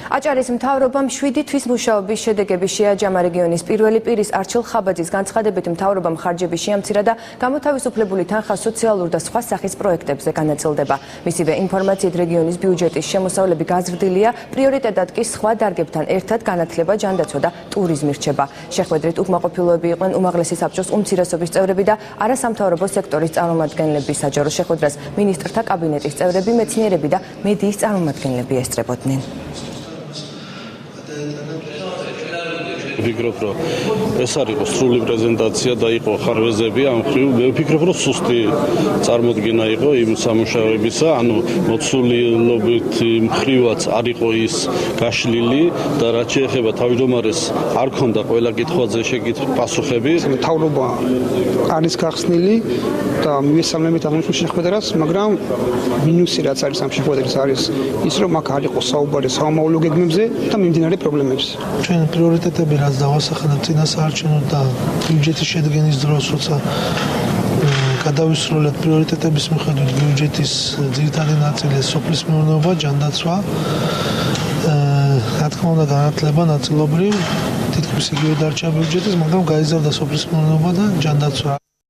აჭარის მთავრობამ 7 თვის მუშაობის შედეგები შეაჯამა რეგიონის პირველი პირის არჩილ ხაბაძის განცხადებით მთავრობამ ხარჯები შეამცირა და გამოთავისუფლებული თანხა სოციალურ და სხვა სახის პროექტებზე განაწილდება. მისივე ინფორმაციით რეგიონის ბიუჯეტის შემოსავლები გაზრდილია, პრიორიტეტად კი სხვა დარგებთან ერთად განათლება, ჯანდაცვა და ტურიზმი რჩება. შეხვედრით უკმაყოფილოები იყვნენ უმაღლესი საბჭოს უმცირესობის წევრები და არასამთავრობო სექტორის წარმომადგენლები. საჯარო შეხვედრას მინისტრთა კაბინეტის წევრები, მეცნიერები და მედიის წარმომადგენლები ესწრებოდნენ. ვფიქრობ, რომ ეს არ იყო სრული პრეზენტაცია და იყო ხარვეზები ამ ხრივ. მე ვფიქრობ, რომ სუსტი წარმოდგენა იყო იმ სამუშაოებისა, ანუ მოცულობითი მხრივაც არ იყო ის გაშლილი და რაც შეეხება თავმჯდომარეს არ ქონდა ყველა კითხვაზე პასუხები. მთავრობა არის გახსნილი და მივესალმებით აღნიშნულ შეხვედრას, მაგრამ მინუსი რაც არის ამ შეხვედრის არის ის, რომ აქ არ იყო საუბარი საომავლო გეგმებზე და მიმდინარე პრობლემებზე. ჩვენ პრიორიტეტები რაც დავასახელებ წინა საარჩევნო და ბიუჯეტის შედგენის დროს, როცა გადავისრულეთ პრიორიტეტების მიხედვით ბიუჯეტის ძირითადი ნაწილი სოფლის მეურნეობა, ჯანდაცვა, რა თქმა უნდა განათლება ნაწილობრივ თითქმის იგივე დარჩა ბიუჯეტის, მაგრამ გაიზარდა სოფლის მეურნეობა და ჯანდაცვა.